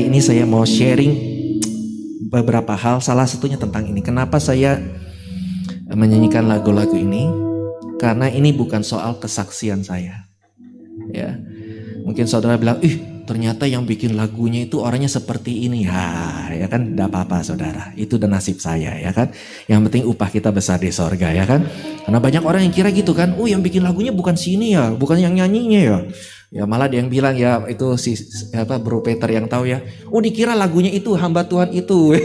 hari ini saya mau sharing beberapa hal. Salah satunya tentang ini. Kenapa saya menyanyikan lagu-lagu ini? Karena ini bukan soal kesaksian saya. Ya, mungkin saudara bilang, ternyata yang bikin lagunya itu orangnya seperti ini. Ya kan, tidak apa-apa saudara. Itu udah nasib saya, ya kan. Yang penting upah kita besar di sorga, ya kan. Karena banyak orang yang kira gitu kan. Yang bikin lagunya bukan sini ya, bukan yang nyanyinya ya. Ya malah dia yang bilang ya itu Bro Peter yang tahu ya. Dikira lagunya itu hamba Tuhan itu.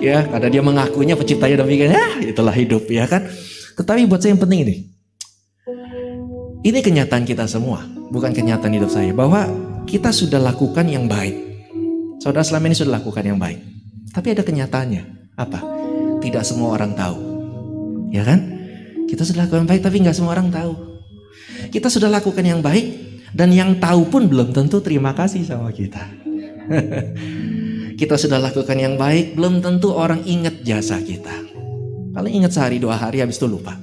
Ya, karena dia mengakunya penciptanya demikian. Itulah hidup, ya kan. Tetapi buat saya yang penting ini. Ini kenyataan kita semua, bukan kenyataan hidup saya. Bahwa kita sudah lakukan yang baik. Saudara selama ini sudah lakukan yang baik. Tapi ada kenyataannya. Apa? Tidak semua orang tahu. Ya kan? Kita sudah lakukan yang baik tapi gak semua orang tahu. Kita sudah lakukan yang baik. Dan yang tahu pun belum tentu terima kasih sama kita. Kita sudah lakukan yang baik, belum tentu orang ingat jasa kita. Paling ingat sehari 2 hari habis itu lupa.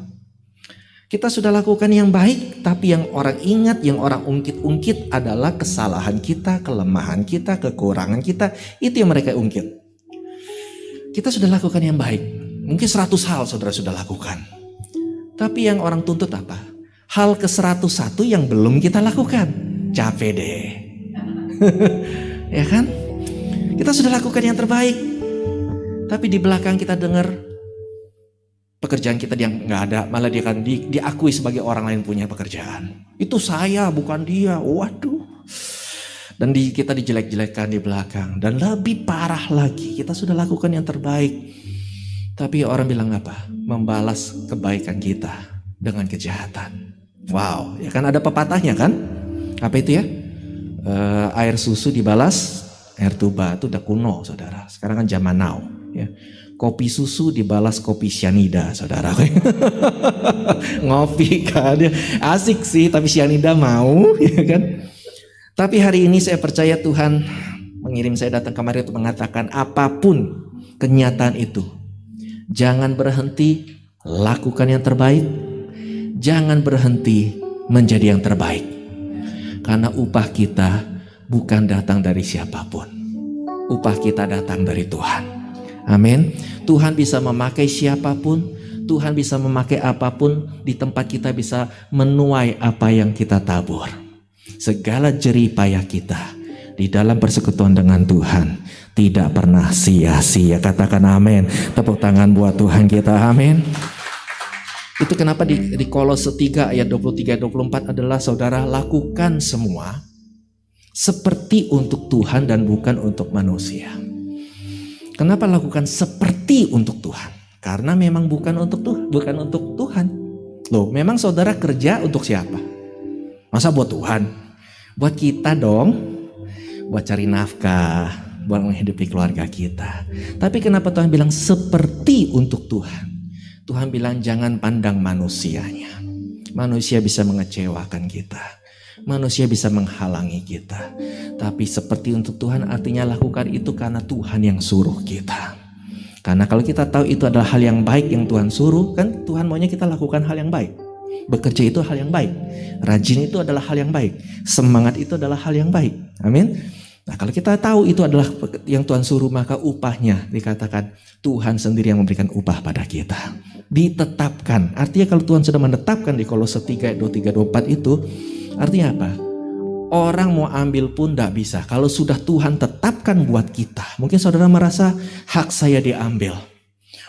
Kita sudah lakukan yang baik, tapi yang orang ingat, yang orang ungkit-ungkit adalah kesalahan kita, kelemahan kita, kekurangan kita. Itu yang mereka ungkit. Kita sudah lakukan yang baik. Mungkin 100 hal saudara sudah lakukan. Tapi yang orang tuntut apa? Hal ke-101 yang belum kita lakukan. Capek deh. Ya kan? Kita sudah lakukan yang terbaik. Tapi di belakang kita dengar pekerjaan kita yang nggak ada, malah dia akan diakui sebagai orang lain punya pekerjaan. Itu saya, bukan dia. Waduh. Dan kita dijelek-jelekkan di belakang. Dan lebih parah lagi, kita sudah lakukan yang terbaik. Tapi orang bilang apa? Membalas kebaikan kita dengan kejahatan. Wow, ya kan ada pepatahnya kan? Apa itu ya? Air susu dibalas air tuba, itu udah kuno, saudara. Sekarang kan zaman now. Ya. Kopi susu dibalas kopi cyanida, saudara. Ngopi kan, asik sih, tapi cyanida mau, ya kan? Tapi hari ini saya percaya Tuhan mengirim saya datang kemari untuk mengatakan apapun kenyataan itu, jangan berhenti lakukan yang terbaik, jangan berhenti menjadi yang terbaik, karena upah kita bukan datang dari siapapun, upah kita datang dari Tuhan. Amin. Tuhan bisa memakai siapapun, Tuhan bisa memakai apapun. Di tempat kita bisa menuai apa yang kita tabur. Segala jerih payah kita di dalam persekutuan dengan Tuhan tidak pernah sia-sia. Katakan amin. Tepuk tangan buat Tuhan kita. Amin. Itu kenapa di Kolose 3 ayat 23-24 adalah saudara lakukan semua seperti untuk Tuhan dan bukan untuk manusia. Kenapa lakukan seperti untuk Tuhan? Karena memang bukan untuk Tuhan. Loh, memang saudara kerja untuk siapa? Masa buat Tuhan? Buat kita dong. Buat cari nafkah, buat menghidupi keluarga kita. Tapi kenapa Tuhan bilang seperti untuk Tuhan? Tuhan bilang jangan pandang manusianya. Manusia bisa mengecewakan kita. Manusia bisa menghalangi kita. Tapi seperti untuk Tuhan artinya lakukan itu karena Tuhan yang suruh kita. Karena kalau kita tahu itu adalah hal yang baik yang Tuhan suruh, kan Tuhan maunya kita lakukan hal yang baik. Bekerja itu hal yang baik. Rajin itu adalah hal yang baik. Semangat itu adalah hal yang baik. Amin. Nah kalau kita tahu itu adalah yang Tuhan suruh, maka upahnya dikatakan Tuhan sendiri yang memberikan upah pada kita. Ditetapkan. Artinya kalau Tuhan sudah menetapkan di Kolose 3 ayat 23-24 itu, artinya apa? Orang mau ambil pun tidak bisa. Kalau sudah Tuhan tetapkan buat kita. Mungkin saudara merasa hak saya diambil.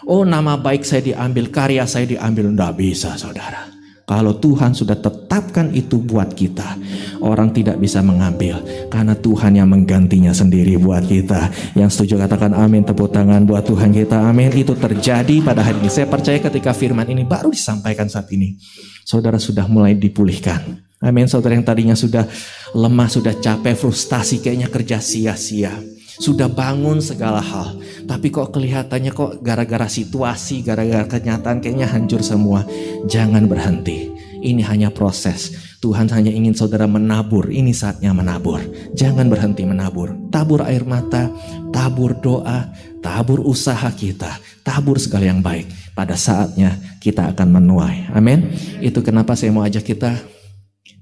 Nama baik saya diambil, karya saya diambil. Tidak bisa saudara. Kalau Tuhan sudah tetapkan itu buat kita, orang tidak bisa mengambil. Karena Tuhan yang menggantinya sendiri buat kita. Yang setuju katakan amin, tepuk tangan buat Tuhan kita. Amin. Itu terjadi pada hari ini. Saya percaya ketika firman ini baru disampaikan saat ini, saudara sudah mulai dipulihkan. Amin. Saudara yang tadinya sudah lemah, sudah capek, frustasi, kayaknya kerja sia-sia, sudah bangun segala hal, tapi kok kelihatannya kok gara-gara situasi, gara-gara kenyataan kayaknya hancur semua. Jangan berhenti. Ini hanya proses. Tuhan hanya ingin saudara menabur. Ini saatnya menabur. Jangan berhenti menabur. Tabur air mata, tabur doa, tabur usaha kita, tabur segala yang baik. Pada saatnya kita akan menuai. Amin. Itu kenapa saya mau ajak kita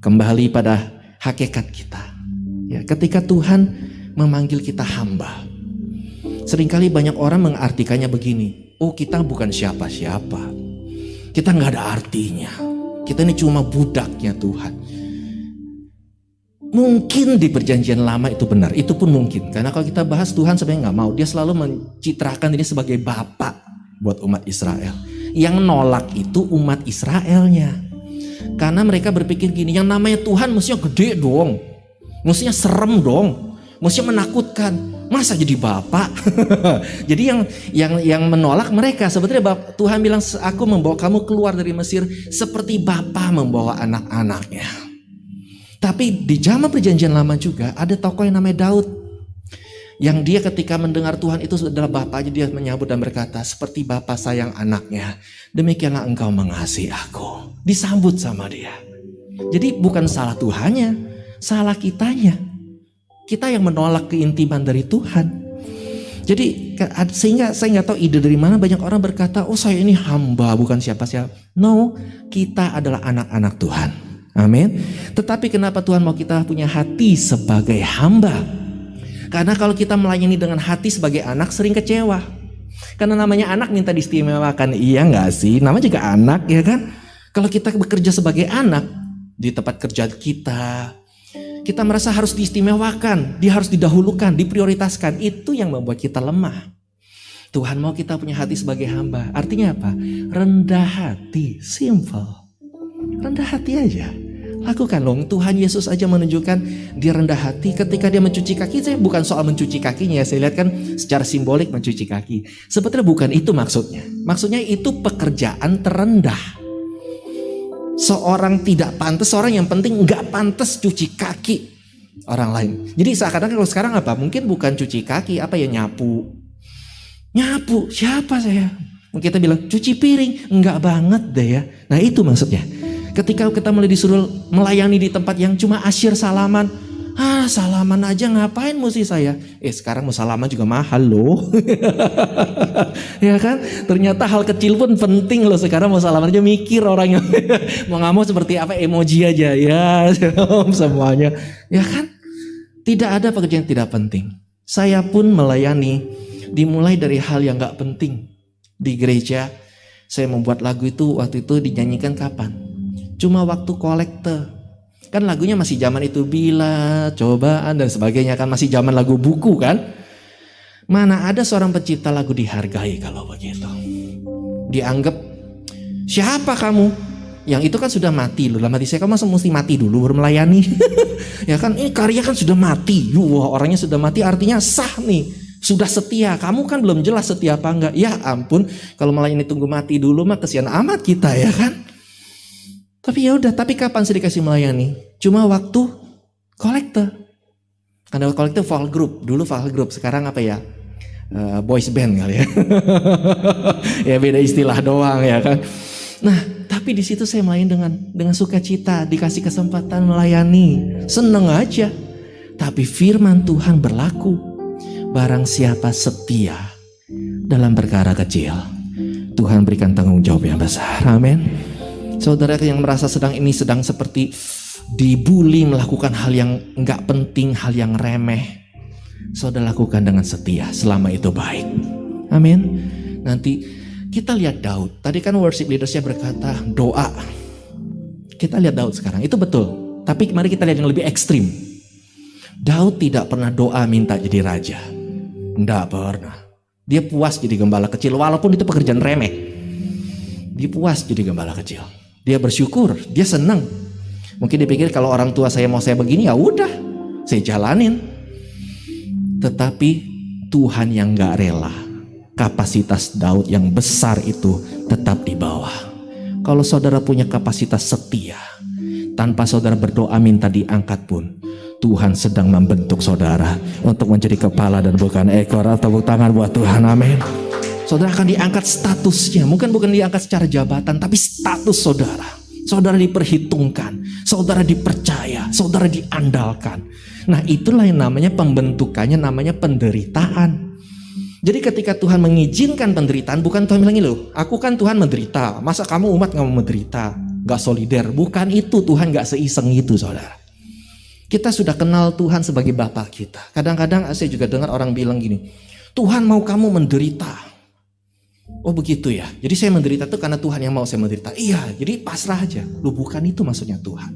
kembali pada hakikat kita. Ya, ketika Tuhan memanggil kita hamba. Seringkali banyak orang mengartikannya begini, oh kita bukan siapa-siapa, kita nggak ada artinya, kita ini cuma budaknya Tuhan. Mungkin di perjanjian lama itu benar, itu pun mungkin. Karena kalau kita bahas Tuhan sebenarnya nggak mau, dia selalu mencitrakan ini sebagai Bapa buat umat Israel. Yang nolak itu umat Israelnya. Karena mereka berpikir gini, yang namanya Tuhan mestinya gede dong, mestinya serem dong, mestinya menakutkan. Masa jadi Bapa? Jadi yang menolak mereka sebetulnya Tuhan bilang, aku membawa kamu keluar dari Mesir seperti Bapa membawa anak-anaknya. Tapi di zaman perjanjian lama juga ada tokoh yang namanya Daud, yang dia ketika mendengar Tuhan itu adalah Bapaknya, dia menyambut dan berkata, seperti Bapa sayang anaknya, demikianlah engkau mengasihi aku. Disambut sama dia. Jadi bukan salah Tuhannya, salah kitanya. Kita yang menolak keintiman dari Tuhan. Jadi sehingga saya nggak tahu ide dari mana banyak orang berkata, oh saya ini hamba bukan siapa-siapa. No, kita adalah anak-anak Tuhan. Amin. Tetapi kenapa Tuhan mau kita punya hati sebagai hamba? Karena kalau kita melayani dengan hati sebagai anak sering kecewa. Karena namanya anak minta diistimewakan. Iya gak sih? Namanya juga anak ya kan? Kalau kita bekerja sebagai anak di tempat kerja kita merasa harus diistimewakan, dia harus didahulukan, diprioritaskan. Itu yang membuat kita lemah. Tuhan mau kita punya hati sebagai hamba. Artinya apa? Rendah hati, simple. Rendah hati aja. Lakukan dong. Tuhan Yesus aja menunjukkan dia rendah hati ketika dia mencuci kaki. Saya bukan soal mencuci kakinya, saya lihat kan secara simbolik mencuci kaki. Sebetulnya bukan itu maksudnya. Maksudnya itu pekerjaan terendah. Seorang tidak pantas, seorang yang penting nggak pantas cuci kaki orang lain. Jadi seakan-akan kalau sekarang apa? Mungkin bukan cuci kaki, apa ya, nyapu. Nyapu, siapa saya? Mungkin kita bilang cuci piring, enggak banget deh ya. Nah itu maksudnya. Ketika kita mulai disuruh melayani di tempat yang cuma asyir salaman. Salaman aja ngapain mesti saya? Sekarang mau salaman juga mahal loh. Ya kan? Ternyata hal kecil pun penting loh. Sekarang mau salaman aja mikir orangnya. Mau gak mau seperti apa, emoji aja. Ya semuanya. Ya kan? Tidak ada pekerjaan yang tidak penting. Saya pun melayani dimulai dari hal yang gak penting. Di gereja saya membuat lagu itu waktu itu dinyanyikan kapan? Cuma waktu kolekte. Kan lagunya masih zaman itu, bila cobaan dan sebagainya, kan masih zaman lagu buku kan. Mana ada seorang pencipta lagu dihargai kalau begitu. Dianggap, siapa kamu? Yang itu kan sudah mati loh. Dalam hati saya, kamu mesti mati dulu baru melayani. Ya kan, ini karya kan sudah mati. Wah, orangnya sudah mati artinya sah nih. Sudah setia. Kamu kan belum jelas setia apa enggak. Ya ampun, kalau melayani tunggu mati dulu mah kesian amat kita ya kan. Tapi ya udah, tapi kapan sih dikasih melayani? Cuma waktu kolekte. Karena kolekte vokal group, dulu vokal group, sekarang apa ya? Boys band kali ya. Ya beda istilah doang ya kan. Nah, tapi di situ saya main dengan sukacita, dikasih kesempatan melayani, seneng aja. Tapi firman Tuhan berlaku, barang siapa setia dalam perkara kecil, Tuhan berikan tanggung jawab yang besar. Amin. Saudara yang merasa sedang seperti dibully melakukan hal yang enggak penting, hal yang remeh, saudara lakukan dengan setia selama itu baik. Amin. Nanti kita lihat Daud. Tadi kan worship leadersnya berkata doa. Kita lihat Daud sekarang, itu betul. Tapi mari kita lihat yang lebih ekstrim. Daud tidak pernah doa minta jadi raja. Enggak pernah. Dia puas jadi gembala kecil walaupun itu pekerjaan remeh. Dia puas jadi gembala kecil. Dia bersyukur, dia senang. Mungkin dipikir kalau orang tua saya mau saya begini, ya udah, saya jalanin. Tetapi Tuhan yang gak rela kapasitas Daud yang besar itu tetap di bawah. Kalau saudara punya kapasitas setia, tanpa saudara berdoa minta diangkat pun, Tuhan sedang membentuk saudara untuk menjadi kepala dan bukan ekor. Tepuk tangan buat Tuhan, amin. Saudara akan diangkat statusnya, bukan diangkat secara jabatan, tapi status saudara. Saudara diperhitungkan, saudara dipercaya, saudara diandalkan. Nah itulah yang namanya pembentukannya, namanya penderitaan. Jadi ketika Tuhan mengizinkan penderitaan, bukan Tuhan bilang loh, aku kan Tuhan menderita, masa kamu umat gak mau menderita, gak solider. Bukan itu, Tuhan gak seiseng itu saudara. Kita sudah kenal Tuhan sebagai Bapa kita. Kadang-kadang saya juga dengar orang bilang gini, Tuhan mau kamu menderita. Oh begitu ya, jadi saya menderita itu karena Tuhan yang mau saya menderita. Iya, jadi pasrah aja. Loh bukan itu maksudnya Tuhan.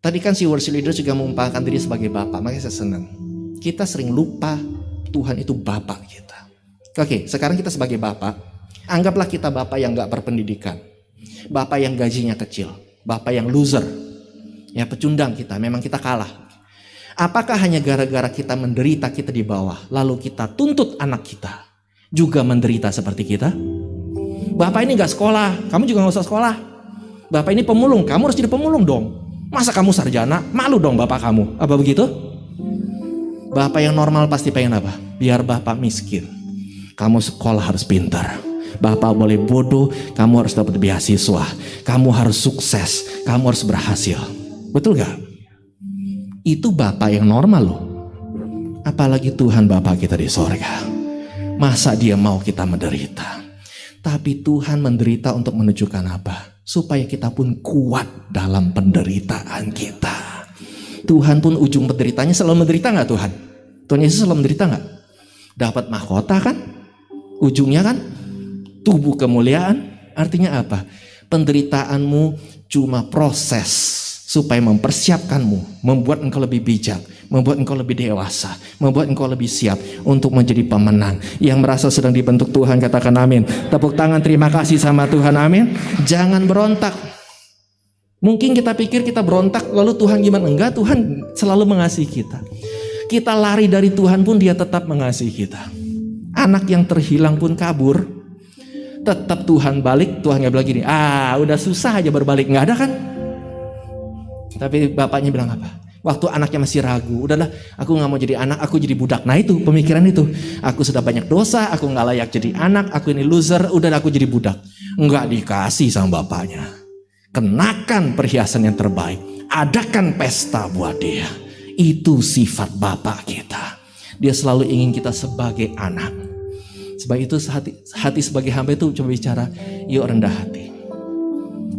Tadi kan si worship leader juga mengumpamakan diri sebagai Bapa, makanya saya senang. Kita sering lupa Tuhan itu Bapa kita. Oke, sekarang kita sebagai Bapa, anggaplah kita Bapa yang gak berpendidikan, Bapa yang gajinya kecil, Bapa yang loser, ya pecundang kita, memang kita kalah. Apakah hanya gara-gara kita menderita kita di bawah, lalu kita tuntut anak kita juga menderita seperti kita? Bapak ini gak sekolah, kamu juga gak usah sekolah. Bapak ini pemulung, kamu harus jadi pemulung dong. Masa kamu sarjana, malu dong bapak kamu. Apa begitu? Bapak yang normal pasti pengen apa? Biar bapak miskin, kamu sekolah harus pintar. Bapak boleh bodoh, kamu harus dapat beasiswa. Kamu harus sukses, kamu harus berhasil. Betul gak? Itu bapak yang normal loh. Apalagi Tuhan Bapa kita di sorga. Masa dia mau kita menderita? Tapi Tuhan menderita untuk menunjukkan apa? Supaya kita pun kuat dalam penderitaan kita. Tuhan pun ujung penderitanya selalu menderita gak Tuhan? Tuhan Yesus selalu menderita gak? Dapat mahkota kan? Ujungnya kan? Tubuh kemuliaan. Artinya apa? Penderitaanmu cuma proses supaya mempersiapkanmu, membuat engkau lebih bijak, membuat engkau lebih dewasa, membuat engkau lebih siap untuk menjadi pemenang. Yang merasa sedang dibentuk Tuhan, katakan amin. Tepuk tangan terima kasih sama Tuhan, amin. Jangan berontak. Mungkin kita pikir kita berontak lalu Tuhan gimana? Enggak, Tuhan selalu mengasihi kita. Kita lari dari Tuhan pun dia tetap mengasihi kita. Anak yang terhilang pun kabur, tetap Tuhan balik. Tuhan gak bilang gini, udah susah aja berbalik. Gak ada kan? Tapi bapaknya bilang apa? Waktu anaknya masih ragu, udahlah aku gak mau jadi anak, aku jadi budak. Nah itu pemikiran itu, aku sudah banyak dosa, aku gak layak jadi anak, aku ini loser, udah aku jadi budak. Enggak dikasih sama bapaknya. Kenakan perhiasan yang terbaik, adakan pesta buat dia. Itu sifat bapak kita. Dia selalu ingin kita sebagai anak. Sebab itu hati sebagai hamba itu coba bicara, yuk rendah hati.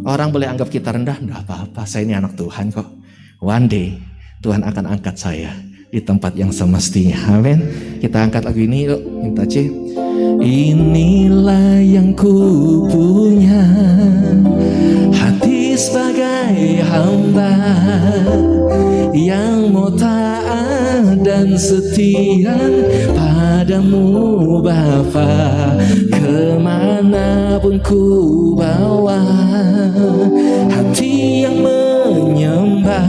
Orang boleh anggap kita rendah, enggak apa-apa, saya ini anak Tuhan kok. One day Tuhan akan angkat saya di tempat yang semestinya. Amin. Kita angkat lagu ini yuk, minta C. Inilah yang ku punya, hati sebagai hamba yang mau taat dan setia padamu Bapa. Kemanapun ku bawa, hati yang menyembah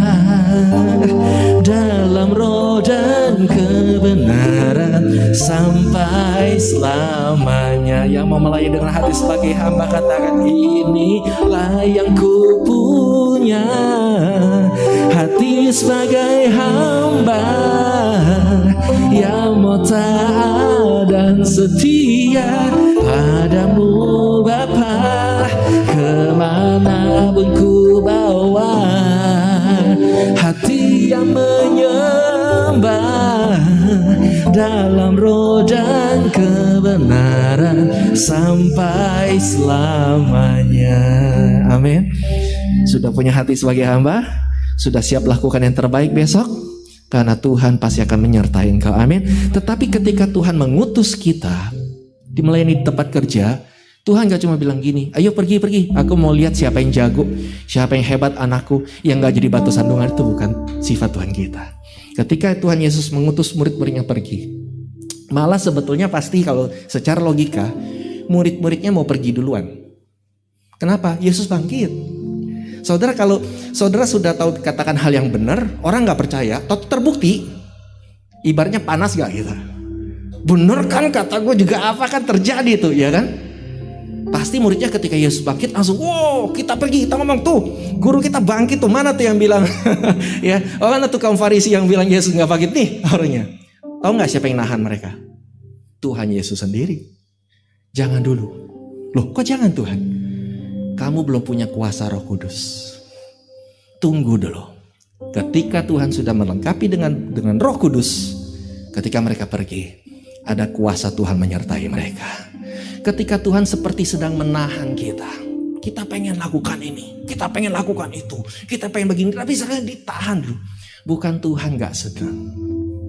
dalam roh dan kebenaran sampai selamanya. Yang mau melayani dengan hati sebagai hamba, katakan inilah yang ku punya, hati sebagai hamba yang mau taat dan setia padamu Bapa. Kemanapun ku bawa, hati yang menyembah dalam roh dan kebenaran sampai selamanya. Amin. Sudah punya hati sebagai hamba? Sudah siap lakukan yang terbaik besok? Karena Tuhan pasti akan menyertai engkau. Amin. Tetapi ketika Tuhan mengutus kita di melayani tempat kerja, Tuhan gak cuma bilang gini, ayo pergi, aku mau lihat siapa yang jago, siapa yang hebat anakku, yang gak jadi batu sandungan. Itu bukan sifat Tuhan kita. Ketika Tuhan Yesus mengutus murid-muridnya pergi, malah sebetulnya pasti kalau secara logika, murid-muridnya mau pergi duluan. Kenapa? Yesus bangkit. Saudara, kalau saudara sudah tahu katakan hal yang benar, orang gak percaya, terbukti, ibaratnya panas gak gitu. Bener kan kata gue juga apa kan terjadi tuh, ya kan? Pasti muridnya ketika Yesus bangkit langsung, wow kita pergi, kita ngomong tuh guru kita bangkit tuh, mana tuh yang bilang ya, mana tuh kaum Farisi yang bilang Yesus gak bangkit nih orangnya. Tahu gak siapa yang nahan mereka? Tuhan Yesus sendiri. Jangan dulu. Loh kok jangan Tuhan? Kamu belum punya kuasa Roh Kudus. Tunggu dulu. Ketika Tuhan sudah melengkapi dengan Roh Kudus, ketika mereka pergi, ada kuasa Tuhan menyertai mereka. Ketika Tuhan seperti sedang menahan kita pengen lakukan ini, kita pengen lakukan itu, kita pengen begini, tapi sekarang ditahan dulu. Bukan Tuhan gak senang,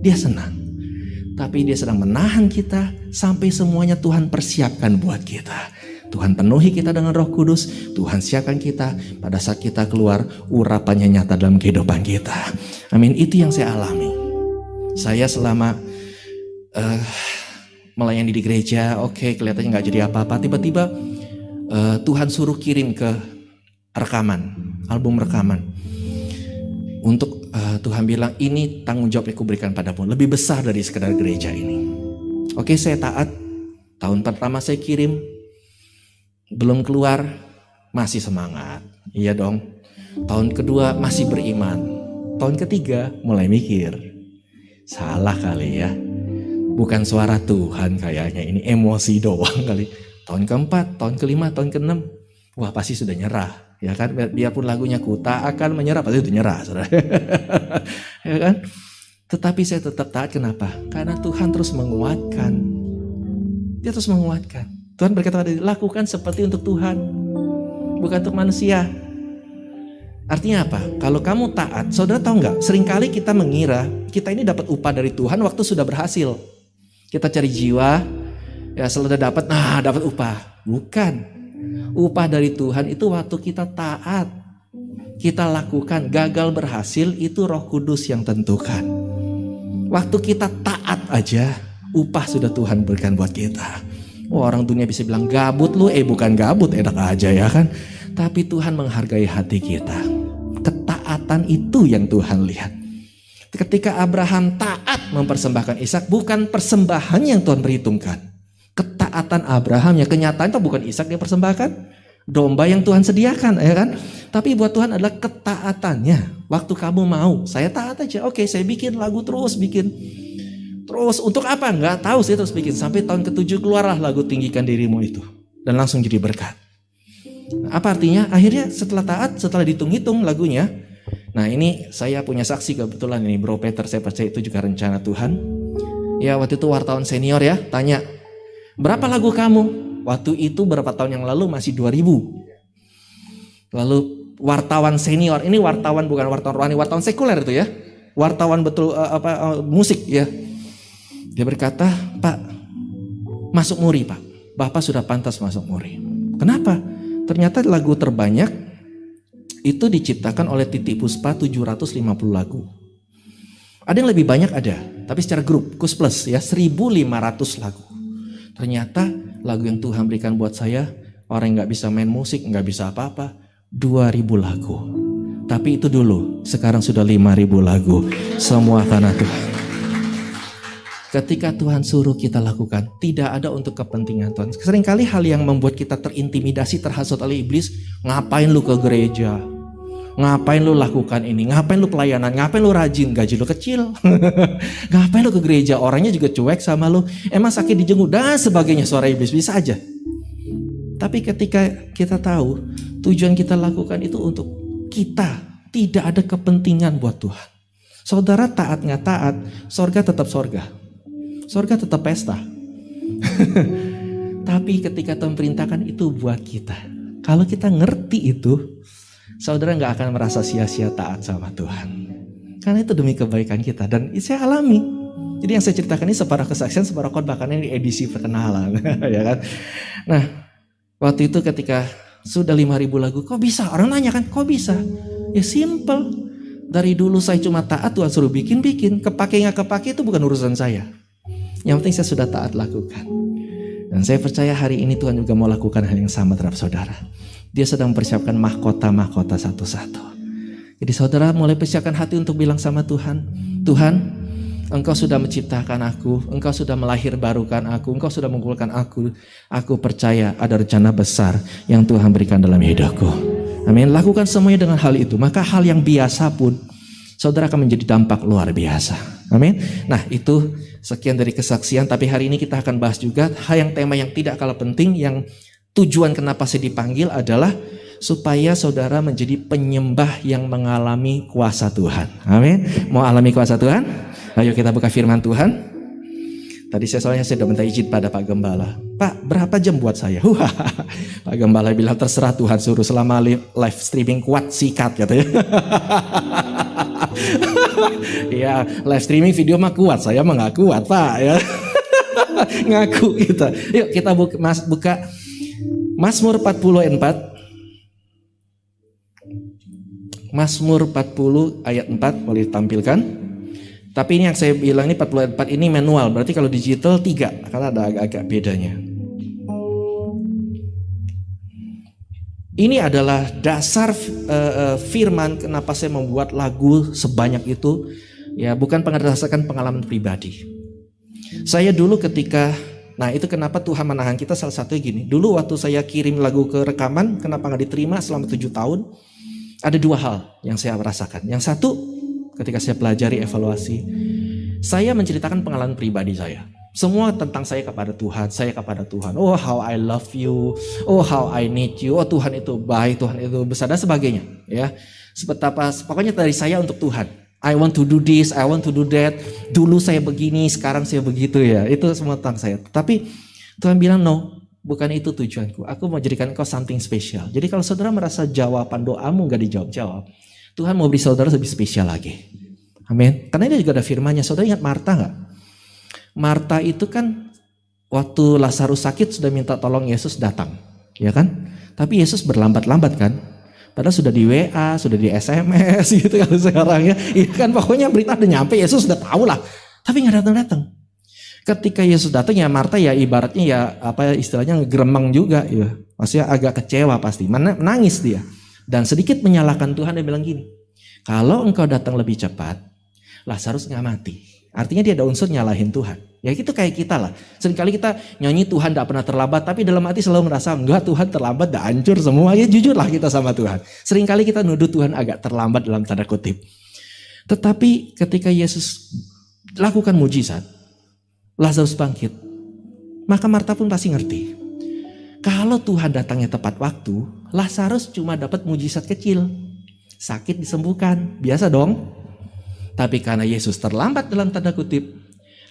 dia senang. Tapi dia sedang menahan kita sampai semuanya Tuhan persiapkan buat kita. Tuhan penuhi kita dengan Roh Kudus, Tuhan siapkan kita pada saat kita keluar, urapannya nyata dalam kehidupan kita. Amin, itu yang saya alami. Saya selama melayani di gereja, oke, kelihatannya gak jadi apa-apa. Tiba-tiba Tuhan suruh kirim ke rekaman, album rekaman. Untuk Tuhan bilang, ini tanggung jawab yang kuberikan padamu, lebih besar dari sekedar gereja ini. Oke, saya taat. Tahun pertama saya kirim, belum keluar, masih semangat. Iya dong. Tahun kedua masih beriman. Tahun ketiga mulai mikir, salah kali ya, bukan suara Tuhan kayaknya, ini emosi doang kali. Tahun keempat, tahun kelima, tahun keenam, wah pasti sudah nyerah. Ya kan, biarpun lagunya ku tak akan menyerah, pasti udah nyerah, saudara. Ya kan? Tetapi saya tetap taat, kenapa? Karena Tuhan terus menguatkan. Dia terus menguatkan. Tuhan berkata, lakukan seperti untuk Tuhan, bukan untuk manusia. Artinya apa? Kalau kamu taat, saudara tahu nggak? Seringkali kita mengira kita ini dapat upah dari Tuhan waktu sudah berhasil. Kita cari jiwa, ya sudah dapat, dapat upah. Bukan. Upah dari Tuhan itu waktu kita taat, kita lakukan. Gagal berhasil itu Roh Kudus yang tentukan. Waktu kita taat aja, upah sudah Tuhan berikan buat kita. Orang dunia bisa bilang gabut lu, bukan gabut, enak aja ya kan. Tapi Tuhan menghargai hati kita. Ketaatan itu yang Tuhan lihat. Ketika Abraham taat mempersembahkan Ishak, bukan persembahan yang Tuhan perhitungkan. Ketaatan Abraham, ya kenyataan itu bukan Ishak dia persembahkan, domba yang Tuhan sediakan, ya kan? Tapi buat Tuhan adalah ketaatannya. Waktu kamu mau, saya taat aja. Oke, saya bikin lagu terus bikin. Terus untuk apa? Nggak tahu, saya terus bikin. Sampai tahun ke-7 keluarlah lagu Tinggikan Dirimu itu. Dan langsung jadi berkat. Apa artinya? Akhirnya setelah taat, setelah dihitung-hitung lagunya. Nah ini saya punya saksi kebetulan ini Bro Peter, saya percaya itu juga rencana Tuhan. Ya waktu itu wartawan senior ya, tanya, berapa lagu kamu? Waktu itu berapa tahun yang lalu masih 2000. Lalu wartawan senior, ini wartawan bukan wartawan rohani, wartawan sekuler itu ya. Wartawan betul musik ya. Dia berkata, Pak, masuk muri Pak. Bapak sudah pantas masuk muri. Kenapa? Ternyata lagu terbanyak itu diciptakan oleh Titi Puspa 750 lagu. Ada yang lebih banyak ada, tapi secara grup, Kus Plus ya 1500 lagu. Ternyata lagu yang Tuhan berikan buat saya, orang yang gak bisa main musik, gak bisa apa-apa, 2000 lagu. Tapi itu dulu, sekarang sudah 5000 lagu. Semua karena Tuhan. Ketika Tuhan suruh kita lakukan, tidak ada untuk kepentingan Tuhan. Seringkali hal yang membuat kita terintimidasi, terhasut oleh iblis, ngapain lu ke gereja? Ngapain lu lakukan ini? Ngapain lu pelayanan? Ngapain lu rajin? Gaji lu kecil. Ngapain lu ke gereja? Orangnya juga cuek sama lu. Emang sakit di jenggot dan sebagainya, suara iblis bisa aja. Tapi ketika kita tahu tujuan kita lakukan itu untuk kita, tidak ada kepentingan buat Tuhan. Saudara taat nggak taat, sorga tetap sorga. Sorga tetap pesta. Tapi ketika Tuhan perintahkan itu buat kita. Kalau kita ngerti itu, saudara gak akan merasa sia-sia taat sama Tuhan. Karena itu demi kebaikan kita. Dan saya alami. Jadi yang saya ceritakan ini separuh kesaksian, separuh khotbah, bahkan ini edisi perkenalan. Ya kan? Nah, waktu itu ketika sudah 5000 lagu, kok bisa? Orang nanya kan, kok bisa? Ya simple. Dari dulu saya cuma taat, Tuhan suruh bikin-bikin. Kepake gak kepake itu bukan urusan saya. Yang penting saya sudah taat lakukan. Dan saya percaya hari ini Tuhan juga mau lakukan hal yang sama terhadap saudara. Dia sedang mempersiapkan mahkota-mahkota satu-satu. Jadi saudara mulai persiapkan hati untuk bilang sama Tuhan, Tuhan, Engkau sudah menciptakan aku, Engkau sudah melahirbarukan aku, Engkau sudah mengumpulkan aku. Aku percaya ada rencana besar yang Tuhan berikan dalam hidupku. Amin. Lakukan semuanya dengan hal itu. Maka hal yang biasa pun saudara akan menjadi dampak luar biasa. Amin. Nah itu sekian dari kesaksian. Tapi hari ini kita akan bahas juga tema yang tidak kalah penting. Yang tujuan kenapa saya dipanggil adalah supaya saudara menjadi penyembah yang mengalami kuasa Tuhan. Amin. Mau alami kuasa Tuhan? Ayo kita buka firman Tuhan. Tadi saya sudah minta izin pada Pak Gembala. Pak, berapa jam buat saya? Pak Gembala bilang terserah Tuhan, suruh selama live streaming kuat sikat katanya. Ya, live streaming video mah kuat, saya mah nggak kuat Pak ya. Ngaku kita. Yuk kita buka Mazmur 44. Mazmur 40 ayat 4 boleh ditampilkan. Tapi ini yang saya bilang ini 44 ini manual, berarti kalau digital 3 karena ada agak-agak bedanya. Ini adalah dasar firman kenapa saya membuat lagu sebanyak itu. Ya, bukan berdasarkan pengalaman pribadi. Saya dulu nah itu kenapa Tuhan menahan kita, salah satunya gini. Dulu waktu saya kirim lagu ke rekaman, kenapa gak diterima selama 7 tahun? Ada 2 hal yang saya rasakan. Yang satu, ketika saya pelajari evaluasi, saya menceritakan pengalaman pribadi saya. Semua tentang saya kepada Tuhan, saya kepada Tuhan. Oh how I love you, oh how I need you, oh Tuhan itu baik, Tuhan itu besar dan sebagainya. Ya, pokoknya dari saya untuk Tuhan. I want to do this, I want to do that. Dulu saya begini, sekarang saya begitu ya. Itu semua tentang saya. Tapi Tuhan bilang no, bukan itu tujuanku. Aku mau jadikan engkau something special. Jadi kalau saudara merasa jawaban doamu gak dijawab-jawab, Tuhan mau beri saudara lebih spesial lagi. Amin. Karena ini juga ada firman-Nya. Saudara ingat Marta gak? Marta itu kan waktu Lazarus sakit sudah minta tolong Yesus datang. Ya kan? Tapi Yesus berlambat-lambat kan? Padahal sudah di WA, sudah di SMS gitu kalau sekarang ya. Iya kan, pokoknya berita udah nyampe, Yesus sudah tahu lah. Tapi gak datang-datang. Ketika Yesus datang ya Marta ya ibaratnya ya apa istilahnya ngegremeng juga ya. Maksudnya agak kecewa pasti, menangis dia. Dan sedikit menyalahkan Tuhan, dia bilang gini, kalau engkau datang lebih cepat, Lazarus gak mati. Artinya dia ada unsur nyalahin Tuhan. Ya itu kayak kita lah. Seringkali kita nyanyi Tuhan gak pernah terlambat, tapi dalam hati selalu merasa enggak, Tuhan terlambat, dah hancur semua. Ya jujurlah kita sama Tuhan. Seringkali kita nuduh Tuhan agak terlambat dalam tanda kutip. Tetapi ketika Yesus lakukan mujizat, Lazarus bangkit, maka Marta pun pasti ngerti. Kalau Tuhan datangnya tepat waktu, Lazarus cuma dapat mujizat kecil. Sakit disembuhkan, biasa dong. Tapi karena Yesus terlambat dalam tanda kutip,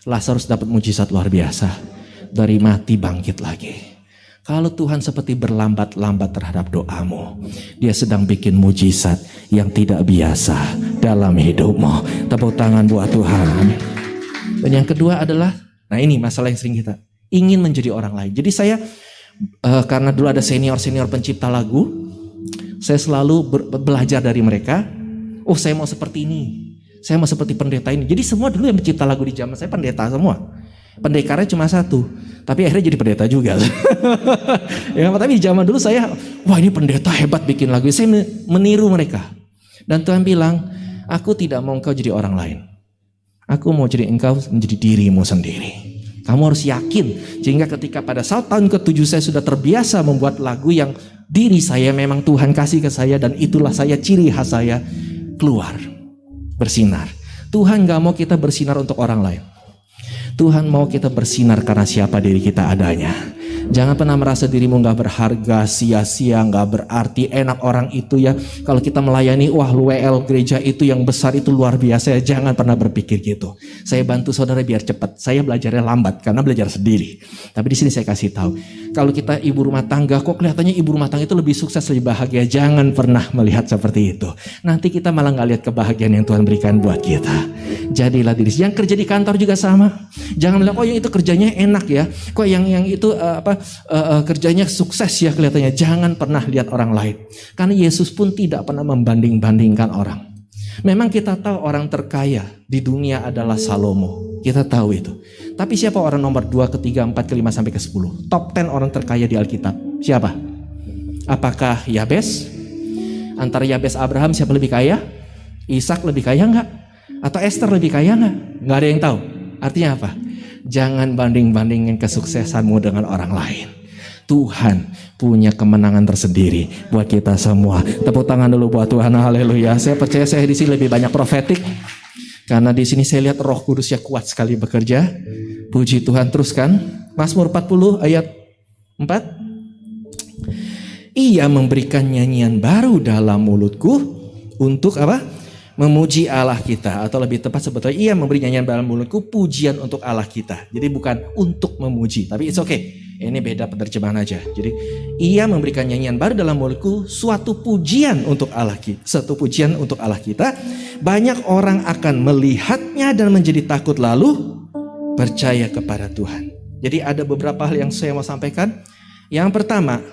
Lazarus dapat mujizat luar biasa. Dari mati bangkit lagi. Kalau Tuhan seperti berlambat-lambat terhadap doamu, Dia sedang bikin mujizat yang tidak biasa dalam hidupmu. Tepuk tangan buat Tuhan. Dan yang kedua adalah, nah ini masalah yang sering kita ingin menjadi orang lain. Jadi saya karena dulu ada senior-senior pencipta lagu, saya selalu belajar dari mereka. Oh saya mau seperti ini, saya mau seperti pendeta ini. Jadi semua dulu yang mencipta lagu di zaman saya pendeta semua. Pendekarnya cuma satu, tapi akhirnya jadi pendeta juga. Ya, tapi di zaman dulu saya, wah ini pendeta hebat bikin lagu. Saya meniru mereka. Dan Tuhan bilang, aku tidak mau engkau jadi orang lain. Aku mau jadi engkau menjadi dirimu sendiri. Kamu harus yakin, sehingga ketika pada saat tahun ke-7 saya sudah terbiasa membuat lagu yang diri saya memang Tuhan kasih ke saya, dan itulah saya, ciri khas saya, keluar, bersinar. Tuhan gak mau kita bersinar untuk orang lain. Tuhan mau kita bersinar karena siapa diri kita adanya. Jangan pernah merasa dirimu gak berharga, sia-sia, gak berarti, enak orang itu ya. Kalau kita melayani, wah WL gereja itu yang besar itu luar biasa ya. Jangan pernah berpikir gitu. Saya bantu saudara biar cepat. Saya belajarnya lambat karena belajar sendiri. Tapi di sini saya kasih tahu, kalau kita ibu rumah tangga, kok kelihatannya ibu rumah tangga itu lebih sukses, lebih bahagia. Jangan pernah melihat seperti itu. Nanti kita malah gak lihat kebahagiaan yang Tuhan berikan buat kita. Jadilah diri. Yang kerja di kantor juga sama. Jangan bilang, oh yang itu kerjanya enak ya. Kok yang itu kerjanya sukses ya kelihatannya. Jangan pernah lihat orang lain. Karena Yesus pun tidak pernah membanding-bandingkan orang. Memang kita tahu orang terkaya di dunia adalah Salomo. Kita tahu itu. Tapi siapa orang nomor 2, ketiga, 4, kelima sampai ke-10? Top 10 orang terkaya di Alkitab. Siapa? Apakah Yabes? Antara Yabes Abraham siapa lebih kaya? Ishak lebih kaya enggak? Atau Esther lebih kaya enggak? Enggak ada yang tahu. Artinya apa? Jangan banding-bandingin kesuksesanmu dengan orang lain. Tuhan punya kemenangan tersendiri buat kita semua. Tepuk tangan dulu buat Tuhan, haleluya. Saya percaya saya di sini lebih banyak profetik, karena di sini saya lihat Roh Kudusnya kuat sekali bekerja. Puji Tuhan, teruskan. Mazmur 40 ayat 4. Ia memberikan nyanyian baru dalam mulutku untuk apa? Memuji Allah kita, atau lebih tepat sebetulnya ia memberi nyanyian dalam mulutku pujian untuk Allah kita. Jadi bukan untuk memuji, tapi it's okay. Ini beda penerjemahan aja. Jadi ia memberikan nyanyian baru dalam mulutku, suatu pujian untuk Allah kita. Suatu pujian untuk Allah kita. Banyak orang akan melihatnya dan menjadi takut lalu percaya kepada Tuhan. Jadi ada beberapa hal yang saya mau sampaikan. Yang pertama,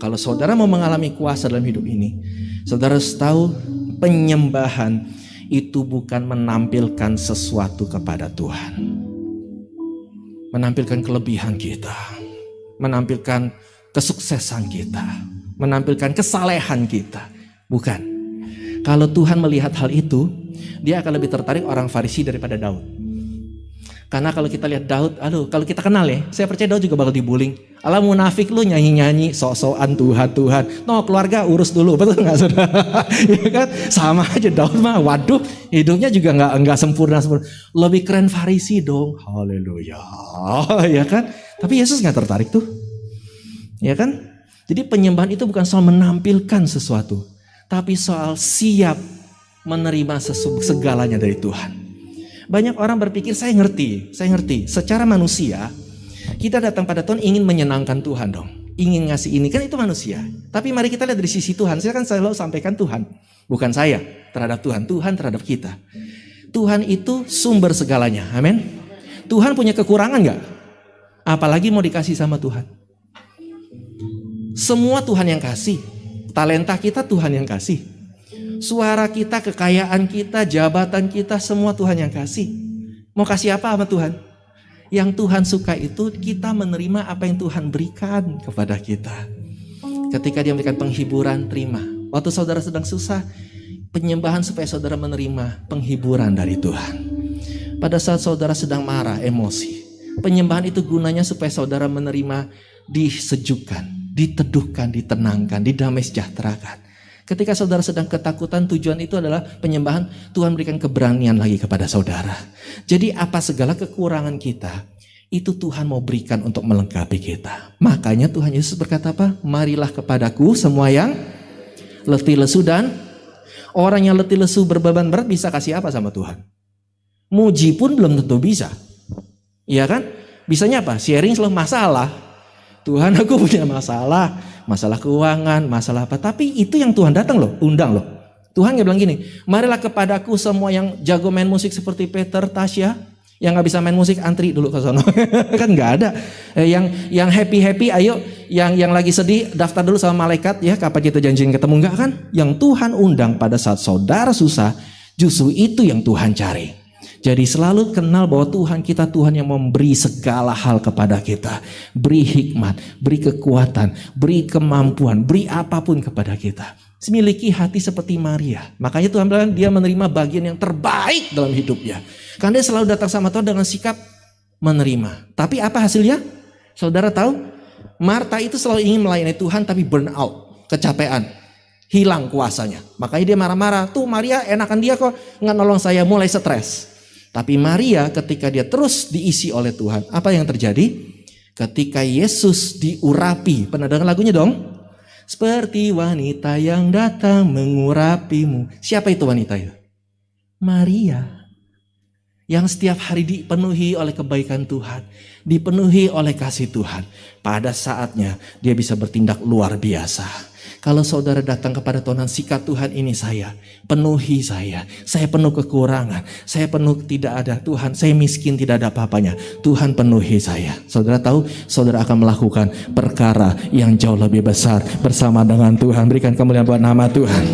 kalau saudara mau mengalami kuasa dalam hidup ini, saudara harus tahu penyembahan itu bukan menampilkan sesuatu kepada Tuhan. Menampilkan kelebihan kita, menampilkan kesuksesan kita, menampilkan kesalehan kita. Bukan. Kalau Tuhan melihat hal itu, dia akan lebih tertarik orang Farisi daripada Daud. Karena kalau kita lihat Daud, kalau kita kenal ya, saya percaya Daud juga bakal dibuling. Allah munafik lu nyanyi-nyanyi, sok-sokan Tuhan. No, keluarga urus dulu, betul nggak saudara? Ya kan? Sama aja Daud mah, waduh, hidupnya juga nggak sempurna. Lebih keren Farisi dong, haleluya, ya kan? Tapi Yesus nggak tertarik tuh, ya kan? Jadi penyembahan itu bukan soal menampilkan sesuatu, tapi soal siap menerima segalanya dari Tuhan. Banyak orang berpikir saya ngerti. Secara manusia, kita datang pada Tuhan ingin menyenangkan Tuhan dong. Ingin ngasih ini, kan itu manusia. Tapi mari kita lihat dari sisi Tuhan. Saya kan selalu sampaikan Tuhan. Bukan saya terhadap Tuhan, Tuhan terhadap kita. Tuhan itu sumber segalanya, amin. Tuhan punya kekurangan gak? Apalagi mau dikasih sama Tuhan. Semua Tuhan yang kasih. Talenta kita Tuhan yang kasih. Suara kita, kekayaan kita, jabatan kita, semua Tuhan yang kasih. Mau kasih apa sama Tuhan? Yang Tuhan suka itu kita menerima apa yang Tuhan berikan kepada kita. Ketika dia memberikan penghiburan, terima. Waktu saudara sedang susah, penyembahan supaya saudara menerima penghiburan dari Tuhan. Pada saat saudara sedang marah, emosi, penyembahan itu gunanya supaya saudara menerima disejukkan, diteduhkan, ditenangkan, didamai sejahterakan. Ketika saudara sedang ketakutan, tujuan itu adalah penyembahan. Tuhan berikan keberanian lagi kepada saudara. Jadi apa segala kekurangan kita, itu Tuhan mau berikan untuk melengkapi kita. Makanya Tuhan Yesus berkata apa? Marilah kepadaku semua yang letih lesu dan orang yang letih lesu berbeban berat bisa kasih apa sama Tuhan? Muji pun belum tentu bisa. Iya kan? Bisanya apa? Sharing selalu masalah. Tuhan, aku punya masalah keuangan, masalah apa. Tapi itu yang Tuhan datang loh, undang loh. Tuhan gak bilang gini, marilah kepadaku semua yang jago main musik seperti Peter, Tasya. Yang gak bisa main musik antri dulu ke sono. Kan gak ada. Yang happy, ayo. Yang lagi sedih daftar dulu sama malaikat ya, kapan kita janjiin ketemu, enggak kan? Yang Tuhan undang pada saat saudara susah, justru itu yang Tuhan cari. Jadi selalu kenal bahwa Tuhan kita Tuhan yang memberi segala hal kepada kita. Beri hikmat, beri kekuatan, beri kemampuan, beri apapun kepada kita. Memiliki hati seperti Maria. Makanya Tuhan bilang dia menerima bagian yang terbaik dalam hidupnya. Karena dia selalu datang sama Tuhan dengan sikap menerima. Tapi apa hasilnya? Saudara tahu? Marta itu selalu ingin melayani Tuhan tapi burn out, kecapean. Hilang kuasanya. Makanya dia marah-marah. Tuh Maria enakan dia kok nggak nolong saya, mulai stres. Tapi Maria ketika dia terus diisi oleh Tuhan, apa yang terjadi? Ketika Yesus diurapi, pernah dengar lagunya dong? Seperti wanita yang datang mengurapimu. Siapa itu wanita itu? Maria. Yang setiap hari dipenuhi oleh kebaikan Tuhan, dipenuhi oleh kasih Tuhan. Pada saatnya dia bisa bertindak luar biasa. Kalau saudara datang kepada Tuhan, sikat Tuhan ini saya, penuhi saya penuh kekurangan, saya penuh tidak ada Tuhan, saya miskin tidak ada apa-apanya, Tuhan penuhi saya. Saudara tahu, saudara akan melakukan perkara yang jauh lebih besar bersama dengan Tuhan. Berikan kemuliaan buat nama Tuhan.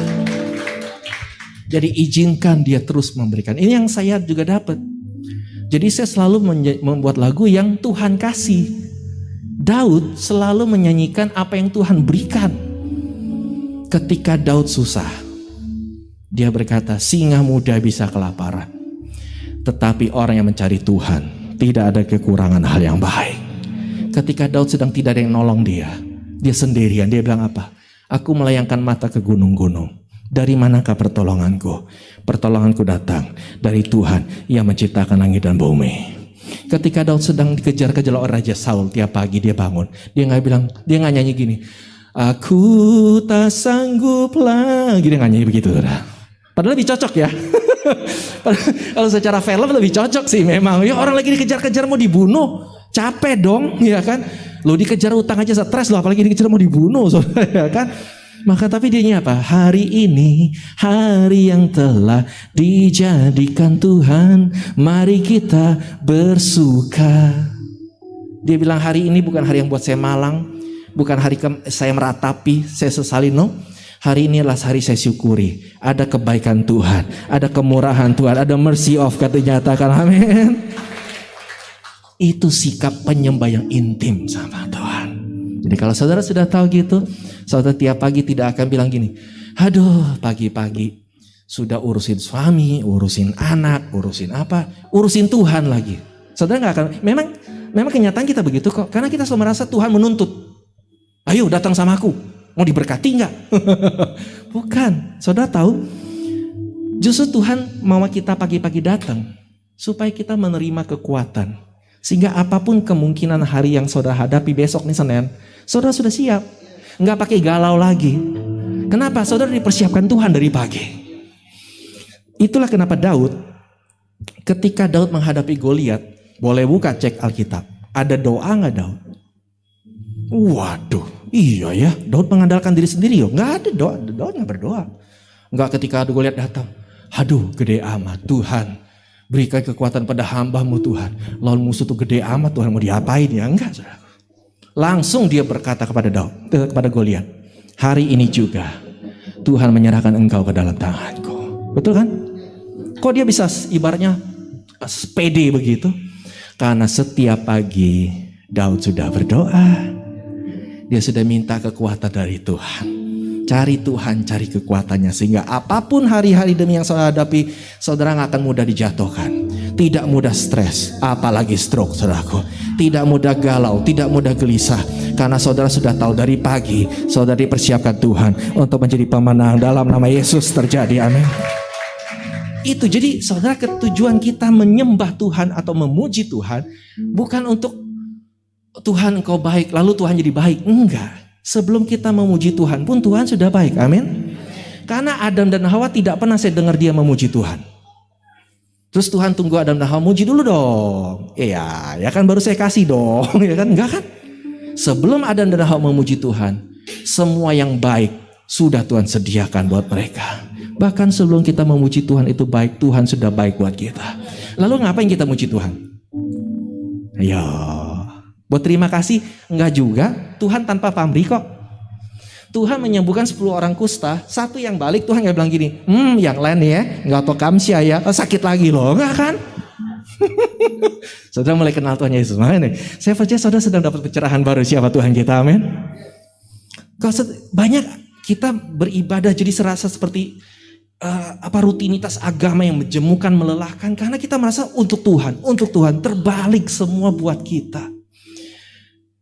Jadi izinkan dia terus memberikan. Ini yang saya juga dapat. Jadi saya selalu membuat lagu yang Tuhan kasih. Daud selalu menyanyikan apa yang Tuhan berikan. Ketika Daud susah, dia berkata, singa muda bisa kelaparan, tetapi orang yang mencari Tuhan tidak ada kekurangan hal yang baik. Ketika Daud sedang tidak ada yang nolong dia sendirian, dia bilang apa? Aku melayangkan mata ke gunung-gunung. Dari manakah pertolonganku? Pertolonganku datang dari Tuhan yang menciptakan langit dan bumi. Ketika Daud sedang dikejar-kejar oleh Raja Saul, tiap pagi dia bangun, dia nggak nyanyi gini, aku tak sanggup lagi, dia nggak nyanyi begitu. Padahal lebih cocok ya. Kalau secara film lebih cocok sih memang. Ya orang lagi dikejar-kejar mau dibunuh, capek dong, ya kan? Lo dikejar utang aja stres lo, apalagi dikejar mau dibunuh, saudara, kan? Maka tapi dia apa? Hari ini hari yang telah dijadikan Tuhan, mari kita bersuka. Dia bilang hari ini bukan hari yang buat saya malang, bukan hari saya meratapi, saya sesali, no. Hari ini adalah hari saya syukuri. Ada kebaikan Tuhan, ada kemurahan Tuhan, ada mercy of God dinyatakan. Amin. Itu sikap penyembah yang intim sama Tuhan. Jadi kalau saudara sudah tahu gitu, saudara tiap pagi tidak akan bilang gini, aduh pagi-pagi sudah urusin suami, urusin anak, urusin apa, urusin Tuhan lagi. Saudara gak akan, memang kenyataan kita begitu kok. Karena kita selalu merasa Tuhan menuntut. Ayo datang sama aku, mau diberkati gak? Bukan, saudara tahu, justru Tuhan mau kita pagi-pagi datang supaya kita menerima kekuatan. Sehingga apapun kemungkinan hari yang saudara hadapi besok nih Senin, saudara sudah siap. Nggak pakai galau lagi. Kenapa? Saudara dipersiapkan Tuhan dari pagi. Itulah kenapa Daud, ketika Daud menghadapi Goliat, boleh buka cek Alkitab. Ada doa nggak Daud? Waduh, iya ya. Daud mengandalkan diri sendiri yo. Nggak ada doa. Daud nggak berdoa. Nggak ketika ada Goliat datang. Aduh, gede amat Tuhan. Berikan kekuatan pada hamba-Mu Tuhan. Lawan musuh tuh gede amat, Tuhan mau diapain ya? Enggak, saudara. Langsung dia berkata kepada Goliat, hari ini juga Tuhan menyerahkan engkau ke dalam tanganku. Betul kan? Kok dia bisa ibaratnya pede begitu? Karena setiap pagi Daud sudah berdoa. Dia sudah minta kekuatan dari Tuhan. Cari Tuhan, cari kekuatannya. Sehingga apapun hari-hari demi yang saudara hadapi, saudara gak akan mudah dijatuhkan. Tidak mudah stres, apalagi stroke, saudaraku. Tidak mudah galau, tidak mudah gelisah. Karena saudara sudah tahu dari pagi, saudara dipersiapkan Tuhan untuk menjadi pemenang dalam nama Yesus terjadi. Amin. Itu jadi saudara, ketujuan kita menyembah Tuhan atau memuji Tuhan bukan untuk Tuhan engkau baik, lalu Tuhan jadi baik. Enggak. Sebelum kita memuji Tuhan pun Tuhan sudah baik, amin. Karena Adam dan Hawa tidak pernah saya dengar dia memuji Tuhan. Terus Tuhan tunggu Adam dan Hawa muji dulu dong. Iya, ya kan baru saya kasih dong, ya kan? Enggak kan? Sebelum Adam dan Hawa memuji Tuhan, semua yang baik sudah Tuhan sediakan buat mereka. Bahkan sebelum kita memuji Tuhan itu baik, Tuhan sudah baik buat kita. Lalu ngapain kita muji Tuhan? Ya, buat terima kasih? Enggak juga. Tuhan tanpa pamrih kok. Tuhan menyembuhkan 10 orang kusta, satu yang balik Tuhan gak bilang gini, yang lain ya, gak tau kamsia ya, sakit lagi loh, enggak kan? Saudara mulai kenal Tuhan Yesus. Makanya saya percaya saudara sedang dapat pencerahan baru siapa Tuhan kita, amin. Banyak kita beribadah jadi serasa seperti rutinitas agama yang menjemukan, melelahkan, karena kita merasa untuk Tuhan, terbalik semua buat kita.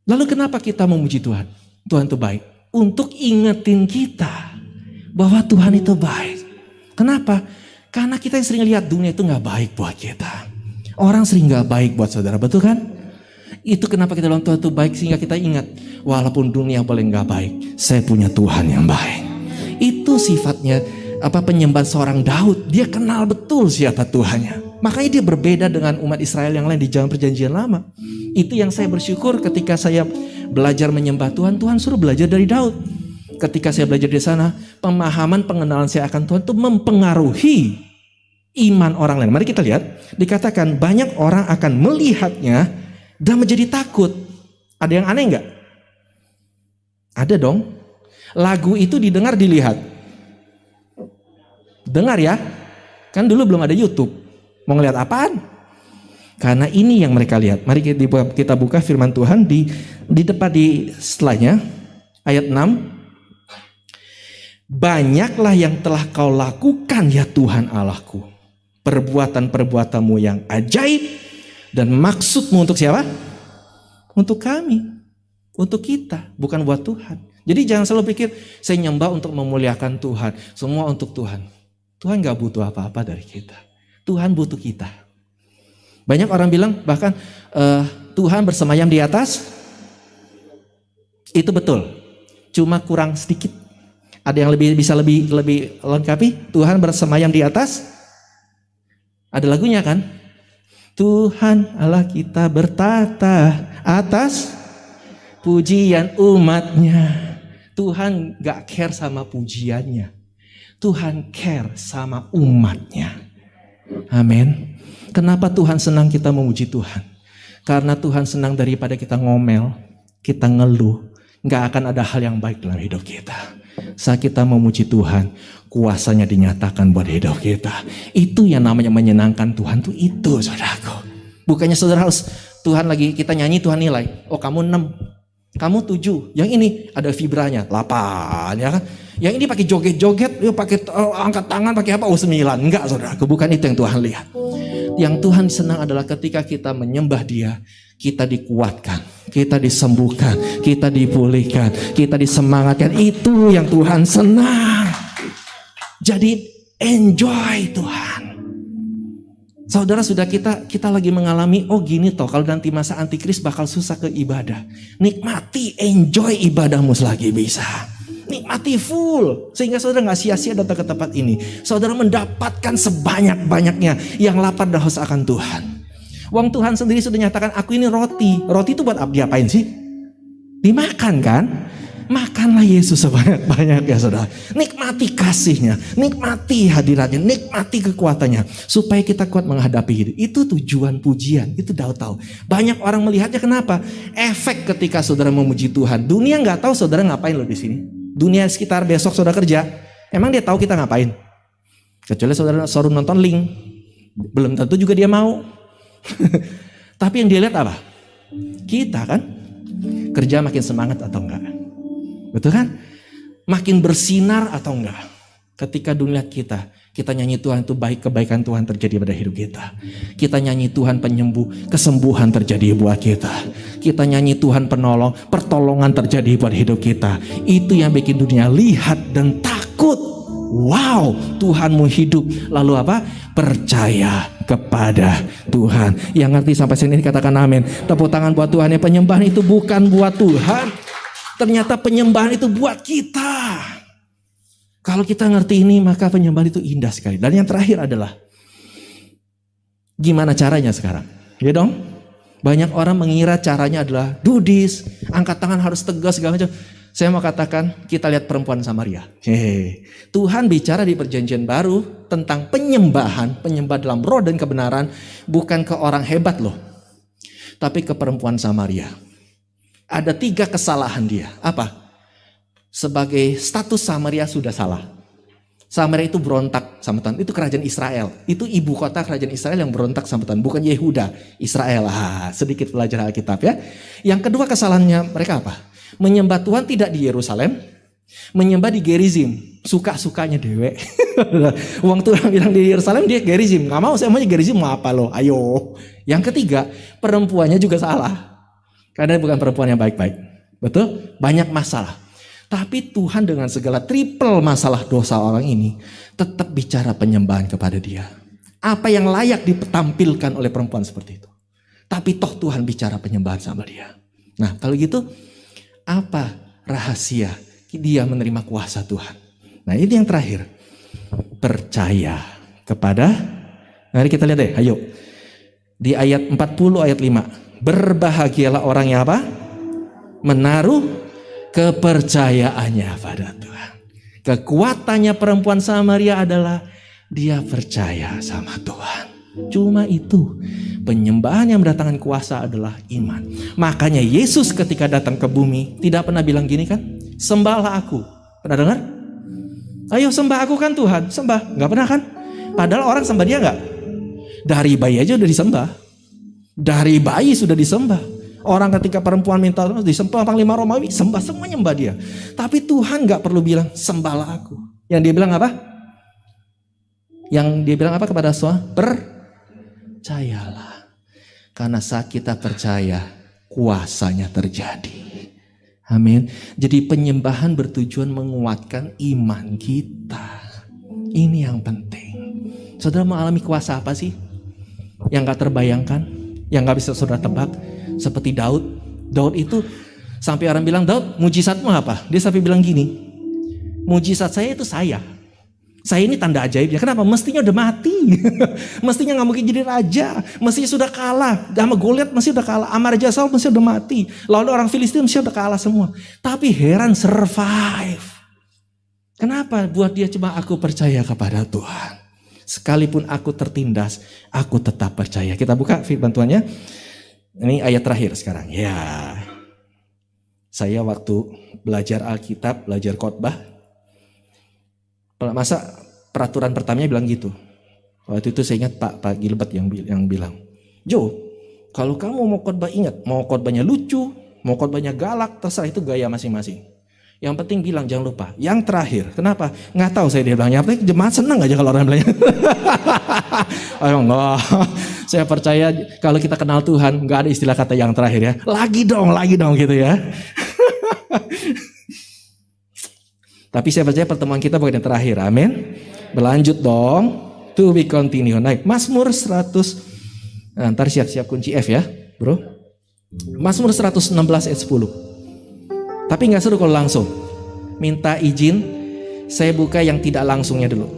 Lalu kenapa kita memuji Tuhan? Tuhan itu baik. Untuk ingetin kita bahwa Tuhan itu baik. Kenapa? Karena kita yang sering lihat dunia itu gak baik buat kita. Orang sering gak baik buat saudara, betul kan? Itu kenapa kita bilang Tuhan itu baik, sehingga kita ingat, walaupun dunia boleh gak baik, saya punya Tuhan yang baik. Itu sifatnya penyembahan seorang Daud. Dia kenal betul siapa Tuhannya. Makanya dia berbeda dengan umat Israel yang lain di zaman perjanjian lama. Itu yang saya bersyukur ketika saya belajar menyembah Tuhan. Tuhan suruh belajar dari Daud. Ketika saya belajar di sana, pemahaman pengenalan saya akan Tuhan itu mempengaruhi iman orang lain. Mari kita lihat. Dikatakan banyak orang akan melihatnya dan menjadi takut. Ada yang aneh enggak? Ada dong. Lagu itu didengar, dilihat. Dengar ya. Kan dulu belum ada YouTube. Mau ngeliat apaan? Karena ini yang mereka lihat. Mari kita buka firman Tuhan di depan di setelahnya ayat 6. Banyaklah yang telah kau lakukan ya Tuhan Allahku. Perbuatan-perbuatanmu yang ajaib dan maksudmu untuk siapa? Untuk kami, untuk kita, bukan buat Tuhan. Jadi jangan selalu pikir saya nyembah untuk memuliakan Tuhan, semua untuk Tuhan. Tuhan gak butuh apa-apa dari kita. Tuhan butuh kita. Banyak orang bilang bahkan Tuhan bersemayam di atas. Itu betul. Cuma kurang sedikit. Ada yang bisa lebih lengkapi? Tuhan bersemayam di atas. Ada lagunya kan? Tuhan Allah kita bertata atas pujian umatnya. Tuhan gak care sama pujiannya. Tuhan care sama umatnya. Amin. Kenapa Tuhan senang kita memuji Tuhan? Karena Tuhan senang daripada kita ngomel, kita ngeluh. Gak akan ada hal yang baik dalam hidup kita. Saat kita memuji Tuhan, kuasanya dinyatakan buat hidup kita. Itu yang namanya menyenangkan Tuhan tuh itu, saudaraku. Bukannya saudara harus Tuhan lagi kita nyanyi, Tuhan nilai. Oh, kamu 6. Kamu 7, yang ini ada vibranya 8, ya kan? Yang ini pakai joget-joget, yuk pakai angkat tangan, pakai apa? Oh 9, enggak saudara, bukan itu yang Tuhan lihat. Yang Tuhan senang adalah ketika kita menyembah Dia, kita dikuatkan, kita disembuhkan, kita dipulihkan, kita disemangatkan. Itu yang Tuhan senang. Jadi enjoy Tuhan. Saudara, sudah kita lagi mengalami, oh gini toh, kalau nanti masa antikris bakal susah ke ibadah. Nikmati, enjoy ibadahmu selagi bisa. Nikmati full, sehingga saudara gak sia-sia datang ke tempat ini. Saudara mendapatkan sebanyak-banyaknya yang lapar dan haus akan Tuhan. Wong Tuhan sendiri sudah nyatakan, aku ini roti. Roti itu buat diapain sih? Dimakan kan? Makanlah Yesus sebanyak-banyaknya saudara. Nikmati kasihnya, nikmati hadiratnya, nikmati kekuatannya. Supaya kita kuat menghadapi hidup. Itu tujuan pujian, itu Daud tahu. Banyak orang melihatnya kenapa? Efek ketika saudara memuji Tuhan. Dunia gak tahu saudara ngapain loh di sini. Dunia sekitar besok saudara kerja, emang dia tahu kita ngapain? Kecuali saudara suruh nonton link. Belum tentu juga dia mau. Tapi yang dia lihat apa? Kita kan kerja makin semangat atau enggak? Betul kan? Makin bersinar atau enggak? Ketika dunia kita nyanyi Tuhan itu baik, kebaikan Tuhan terjadi pada hidup kita. Kita nyanyi Tuhan penyembuh, kesembuhan terjadi buat kita. Kita nyanyi Tuhan penolong, pertolongan terjadi buat hidup kita. Itu yang bikin dunia lihat dan takut. Wow, Tuhanmu hidup. Lalu apa? Percaya kepada Tuhan. Yang ngerti sampai sini katakan amin. Tepuk tangan buat Tuhan. Yang penyembahan itu bukan buat Tuhan. Ternyata penyembahan itu buat kita. Kalau kita ngerti ini, maka penyembahan itu indah sekali. Dan yang terakhir adalah, gimana caranya sekarang? Ya dong? Banyak orang mengira caranya adalah do this, angkat tangan harus tegas segala macam. Saya mau katakan, kita lihat perempuan Samaria. Tuhan bicara di perjanjian baru tentang penyembahan, penyembah dalam roh dan kebenaran, bukan ke orang hebat loh, tapi ke perempuan Samaria. Ada 3 kesalahan dia. Apa? Sebagai status Samaria sudah salah. Samaria itu berontak sama Tuhan. Itu kerajaan Israel. Itu ibu kota kerajaan Israel yang berontak sama Tuhan. Bukan Yehuda, Israel. Sedikit belajar Alkitab ya. Yang kedua kesalahannya mereka apa? Menyembah Tuhan tidak di Yerusalem. Menyembah di Gerizim. Suka-sukanya dewe. Uang Tuhan bilang di Yerusalem, dia Gerizim. Gak mau, saya maunya Gerizim, mau apa lo? Ayo. Yang ketiga, perempuannya juga salah. Karena bukan perempuan yang baik-baik. Betul? Banyak masalah. Tapi Tuhan dengan segala triple masalah dosa orang ini tetap bicara penyembahan kepada dia. Apa yang layak ditampilkan oleh perempuan seperti itu. Tapi toh Tuhan bicara penyembahan sama dia. Nah kalau gitu, apa rahasia dia menerima kuasa Tuhan? Nah ini yang terakhir. Percaya kepada, mari kita lihat deh, ayo. Di ayat 40 ayat 5. Berbahagialah orang yang apa? Menaruh kepercayaannya pada Tuhan. Kekuatannya perempuan Samaria adalah dia percaya sama Tuhan. Cuma itu. Penyembahan yang mendatangkan kuasa adalah iman. Makanya Yesus ketika datang ke bumi tidak pernah bilang gini kan? Sembahlah aku. Pernah dengar? Ayo sembah aku kan Tuhan. Sembah. Gak pernah kan? Padahal orang sembah dia gak? Dari bayi aja udah disembah. Dari bayi sudah disembah. Orang ketika perempuan minta disembah Panglima Romawi, sembah, semua nyembah dia. Tapi Tuhan gak perlu bilang sembahlah aku. Yang dia bilang apa? Yang dia bilang apa kepada semua? Percayalah. Karena saat kita percaya, kuasanya terjadi. Amin. Jadi penyembahan bertujuan menguatkan iman kita. Ini yang penting. Saudara mengalami kuasa apa sih? Yang gak terbayangkan? Yang gak bisa saudara tebak? Seperti Daud. Daud itu sampai orang bilang, Daud mujizatmu apa? Dia sampai bilang gini, mujizat saya itu saya. Saya ini tanda ajaibnya. Kenapa? Mestinya udah mati. Mestinya gak mungkin jadi raja. Mestinya sudah kalah. Sama Goliat mesti udah kalah. Sama Raja Saul mesti udah mati. Lalu orang Filistin mesti udah kalah semua. Tapi heran survive. Kenapa? Buat dia cuma aku percaya kepada Tuhan. Sekalipun aku tertindas, aku tetap percaya. Kita buka firman Tuhannya. Ini ayat terakhir sekarang. Ya. Saya waktu belajar Alkitab, belajar khotbah. Masa peraturan pertamanya bilang gitu. Waktu itu saya ingat Pak Gilbert yang bilang, Jo, kalau kamu mau khotbah ingat, mau khotbahnya lucu, mau khotbahnya galak, terserah, itu gaya masing-masing. Yang penting bilang jangan lupa. Yang terakhir, kenapa? Nggak tahu saya dia bilang. Yang penting jemaat senang aja kalau orang bilang. Ayo enggak. Saya percaya kalau kita kenal Tuhan, nggak ada istilah kata yang terakhir ya. Lagi dong gitu ya. Tapi saya percaya pertemuan kita bukan yang terakhir. Amin. Berlanjut dong. To be continue. Naik. Mazmur 100. Nah, ntar siap-siap kunci F ya, bro. Mazmur 116 ayat 10. Tapi gak seru kalau langsung. Minta izin saya buka yang tidak langsungnya dulu.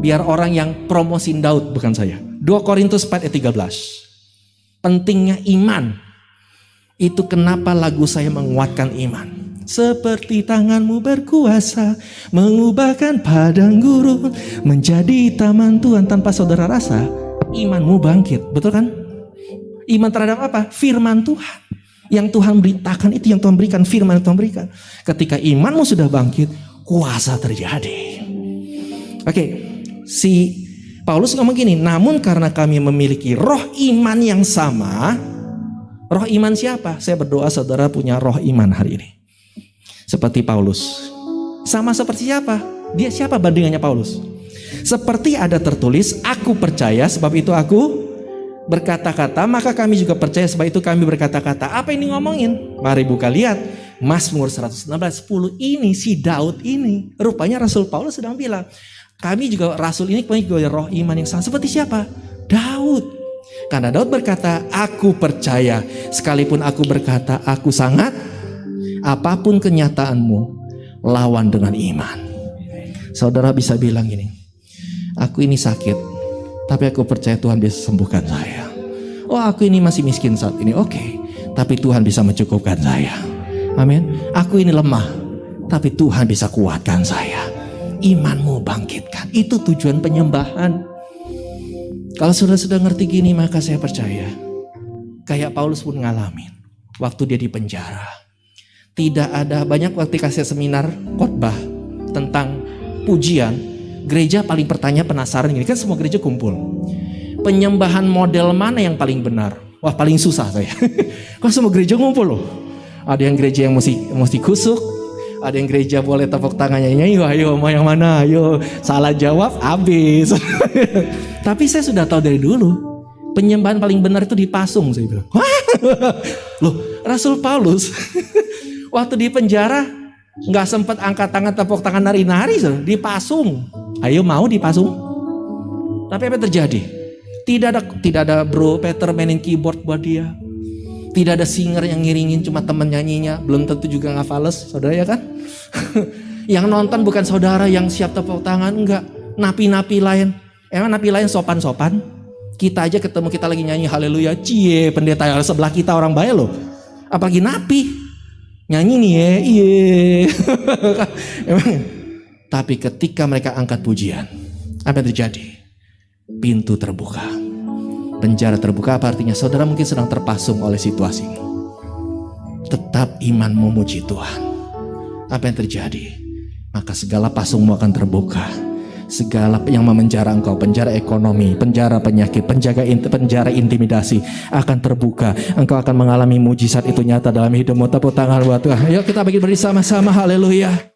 Biar orang yang promosin Daud, bukan saya. 2 Korintus 4 ayat 13. Pentingnya iman. Itu kenapa lagu saya menguatkan iman. Seperti tanganmu berkuasa mengubahkan padang gurun menjadi taman Tuhan. Tanpa saudara rasa imanmu bangkit. Betul kan? Iman terhadap apa? Firman Tuhan. Yang Tuhan beritakan itu yang Tuhan berikan. Firman yang Tuhan berikan. Ketika imanmu sudah bangkit, kuasa terjadi. Oke, si Paulus ngomong gini, namun karena kami memiliki roh iman yang sama. Roh iman siapa? Saya berdoa saudara punya roh iman hari ini. Seperti Paulus. Sama seperti siapa? Dia siapa bandingannya Paulus? Seperti ada tertulis, aku percaya sebab itu aku berkata-kata, maka kami juga percaya sebab itu kami berkata-kata. Apa ini ngomongin? Mari buka lihat. Mazmur 116, 10 ini si Daud ini. Rupanya Rasul Paulus sedang bilang, kami juga Rasul ini punya juga roh iman yang sama. Seperti siapa? Daud. Karena Daud berkata, aku percaya. Sekalipun aku berkata, aku sangat. Apapun kenyataanmu, lawan dengan iman. Saudara bisa bilang gini, aku ini sakit, tapi aku percaya Tuhan bisa sembuhkan saya. Oh, aku ini masih miskin saat ini, oke, tapi Tuhan bisa mencukupkan saya. Amin. Aku ini lemah, tapi Tuhan bisa kuatkan saya. Imanmu bangkitkan. Itu tujuan penyembahan. Kalau sudah ngerti gini, maka saya percaya kayak Paulus pun ngalamin waktu dia di penjara. Tidak ada, banyak waktu kasih seminar khotbah tentang pujian, gereja paling penasaran gini, kan semua gereja kumpul. Penyembahan model mana yang paling benar? Wah, paling susah saya. Kan semua gereja ngumpul loh. Ada yang gereja yang mesti kusuk, ada yang gereja boleh tepuk tangannya, ayo mau yang mana, ayo. Salah jawab habis. Tapi saya sudah tahu dari dulu, penyembahan paling benar itu dipasung, saya bilang. Loh, Rasul Paulus waktu di penjara nggak sempat angkat tangan tepuk tangan nari-nari, dipasung. Ayo mau dipasung. Tapi apa yang terjadi? Tidak ada bro Peter mainin keyboard buat dia. Tidak ada singer yang ngiringin, cuma temen nyanyinya. Belum tentu juga nggak fales, saudara ya kan? Yang nonton bukan saudara yang siap tepuk tangan, enggak. Napi-napi lain. Emang napi lain sopan-sopan? Kita aja ketemu kita lagi nyanyi haleluya, cie pendeta yang sebelah kita orang baik loh. Apalagi napi. Nyanyi nih ya, iye. Tapi ketika mereka angkat pujian, apa yang terjadi? Pintu terbuka, penjara terbuka. Apa artinya? Saudara mungkin sedang terpasung oleh situasi. Tetap iman memuji Tuhan. Apa yang terjadi? Maka segala pasungmu akan terbuka. Segala yang memenjara engkau, penjara ekonomi, penjara penyakit, penjara intimidasi akan terbuka. Engkau akan mengalami mujizat itu nyata dalam hidupmu. Tepuk tangan buat Tuhan. Ayo kita bagi bersama-sama, haleluya.